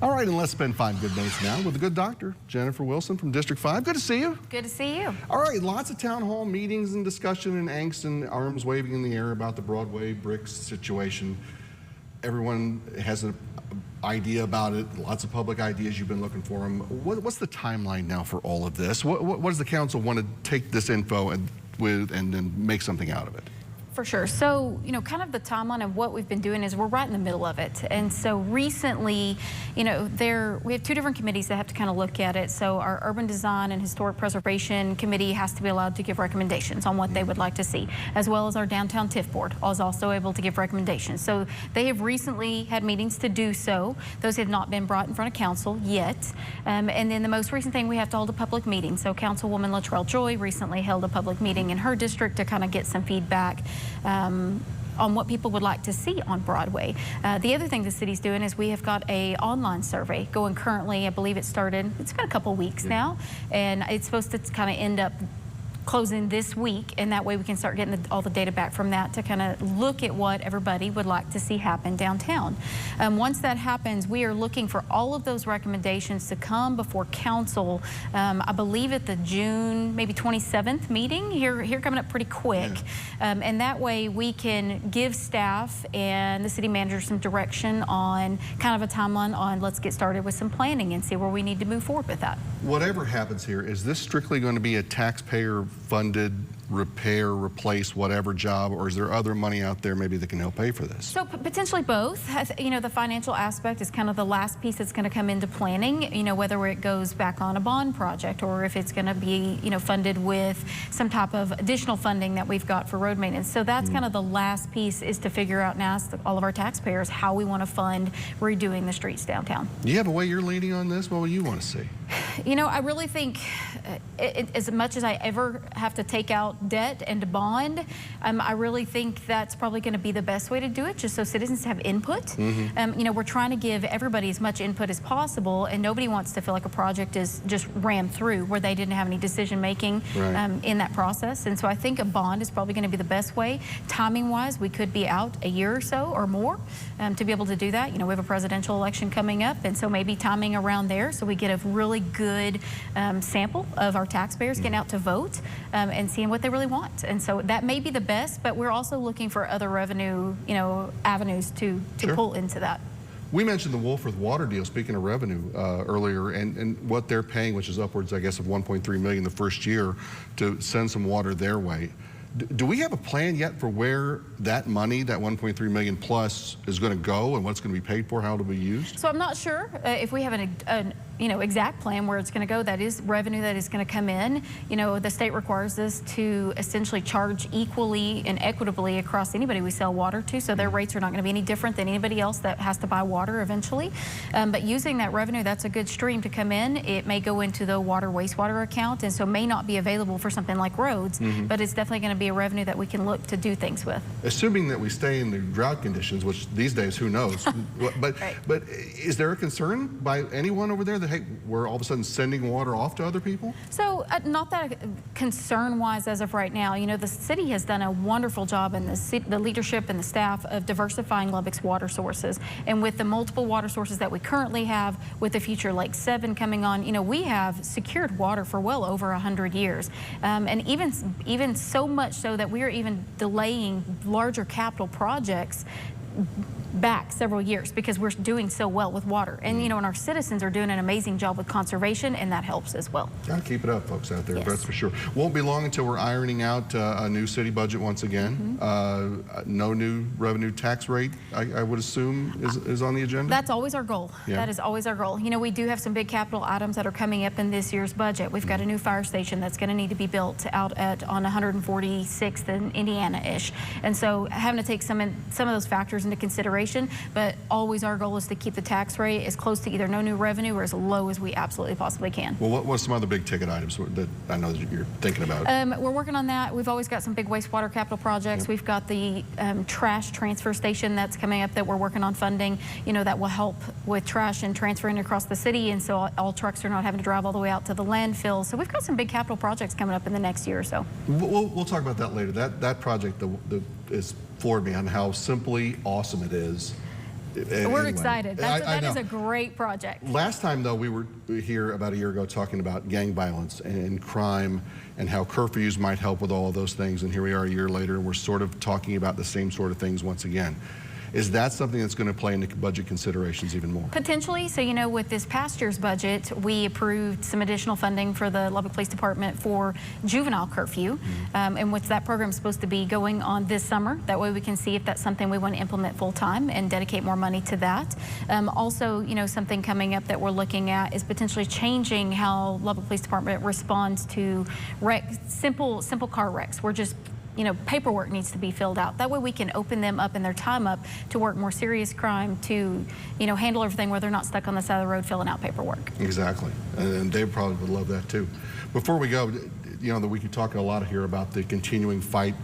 All right, and let's spend 5 good minutes now with the good doctor, Jennifer Wilson from District 5. Good to see you. Good to see you. All right, lots of town hall meetings and discussion and angst and arms waving in the air about the Broadway bricks situation. Everyone has an idea about it, lots of public ideas. You've been looking for them. What's the timeline now for all of this? What does the council want to take this info and then make something out of it? For sure. So, kind of the timeline of what we've been doing is we're right in the middle of it. And so recently, we have 2 different committees that have to kind of look at it. So our Urban Design and Historic Preservation Committee has to be allowed to give recommendations on what they would like to see, as well as our Downtown TIF Board is also able to give recommendations. So they have recently had meetings to do so. Those have not been brought in front of council yet. And then the most recent thing, we have to hold a public meeting. So Councilwoman Latrell Joy recently held a public meeting in her district to kind of get some feedback on what people would like to see on Broadway. The other thing the city's doing is we have got a online survey going currently. I believe it's been a couple weeks now, and it's supposed to kind of end up closing this week, and that way we can start getting all the data back from that to kind of look at what everybody would like to see happen downtown. Once that happens, we are looking for all of those recommendations to come before council, I believe at the June maybe 27th meeting, here coming up pretty quick. And that way we can give staff and the city manager some direction on kind of a timeline on let's get started with some planning and see where we need to move forward with that. Whatever happens here, is this strictly going to be a taxpayer funded repair, replace, whatever job, or is there other money out there maybe that can help pay for this? So potentially both. The financial aspect is kind of the last piece that's going to come into planning, whether it goes back on a bond project or if it's going to be, funded with some type of additional funding that we've got for road maintenance. So that's kind of the last piece, is to figure out and ask all of our taxpayers how we want to fund redoing the streets downtown. Do you have a way you're leaning on this? What would you want to see? I really think as much as I ever have to take out debt and to bond, I really think that's probably going to be the best way to do it, just so citizens have input. We're trying to give everybody as much input as possible, and nobody wants to feel like a project is just ran through where they didn't have any decision making in that process. And so I think a bond is probably going to be the best way. Timing wise, we could be out a year or so or more to be able to do that. We have a presidential election coming up, and so maybe timing around there so we get a really good sample of our taxpayers getting out to vote and seeing what they really want. And so that may be the best, but we're also looking for other revenue, avenues to pull into that. We mentioned the Wolford water deal, speaking of revenue, earlier, and what they're paying, which is upwards, I guess, of $1.3 million the first year to send some water their way. Do we have a plan yet for where that money, that $1.3 million plus, is going to go and what's going to be paid for, how it'll be used? So I'm not sure if we have an exact plan where it's going to go. That is revenue that is going to come in. The state requires us to essentially charge equally and equitably across anybody we sell water to, so their rates are not going to be any different than anybody else that has to buy water eventually. But using that revenue, that's a good stream to come in. It may go into the water wastewater account, and so may not be available for something like roads, but it's definitely going to be a revenue that we can look to do things with. Assuming that we stay in the drought conditions, which these days, who knows? But is there a concern by anyone over there that, hey, we're all of a sudden sending water off to other people? So not that concern-wise as of right now. The city has done a wonderful job, and the leadership and the staff, of diversifying Lubbock's water sources. And with the multiple water sources that we currently have, with the future Lake 7 coming on, we have secured water for well over 100 years. And even so much so that we are even delaying larger capital projects back several years because we're doing so well with water. And and our citizens are doing an amazing job with conservation, and that helps as well. Gotta keep it up, folks out there, that's for sure. Won't be long until we're ironing out a new city budget once again. No new revenue tax rate, I would assume, is on the agenda? That's always our goal. That is always our goal. We do have some big capital items that are coming up in this year's budget. We've got a new fire station that's going to need to be built out on 146th and Indiana-ish. And so having to take some of those factors into consideration, but always our goal is to keep the tax rate as close to either no new revenue or as low as we absolutely possibly can. Well, what's some other big ticket items that I know that you're thinking about? We're working on that. We've always got some big wastewater capital projects. We've got the trash transfer station that's coming up that we're working on funding, that will help with trash and transferring across the city, and so all trucks are not having to drive all the way out to the landfill. So we've got some big capital projects coming up in the next year or so. We'll talk about that later. That project is floored me on how simply awesome it is. We're excited. That know. is a great project. Last time, though, we were here about a year ago talking about gang violence and crime and how curfews might help with all of those things. And here we are a year later, and we're sort of talking about the same sort of things once again. Is that something that's going to play into budget considerations even more? Potentially. So, with this past year's budget, we approved some additional funding for the Lubbock Police Department for juvenile curfew, in which that program is supposed to be going on this summer. That way we can see if that's something we want to implement full time and dedicate more money to that. Also, something coming up that we're looking at is potentially changing how Lubbock Police Department responds to simple car wrecks. We're just paperwork needs to be filled out. That way we can open them up in their time up to work more serious crime, to, handle everything where they're not stuck on the side of the road filling out paperwork. Exactly. And they probably would love that too. Before we go, that we could talk a lot here about the continuing fight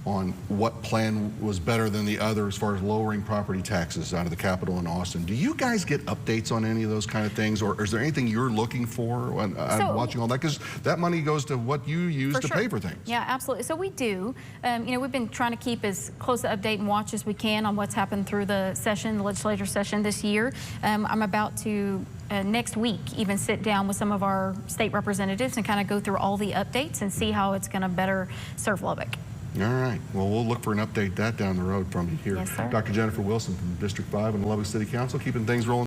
on what plan was better than the other as far as lowering property taxes out of the Capitol in Austin. Do you guys get updates on any of those kind of things, or is there anything you're looking for when watching all that? Because that money goes to what you use to pay for things. Yeah, absolutely. So we do. We've been trying to keep as close an update and watch as we can on what's happened through the legislature session this year. I'm about to next week even sit down with some of our state representatives and kind of go through all the updates and see how it's going to better serve Lubbock. All right. Well, we'll look for an update that down the road from you here. Yes, sir. Dr. Jennifer Wilson from District 5 and the Lubbock City Council, keeping things rolling.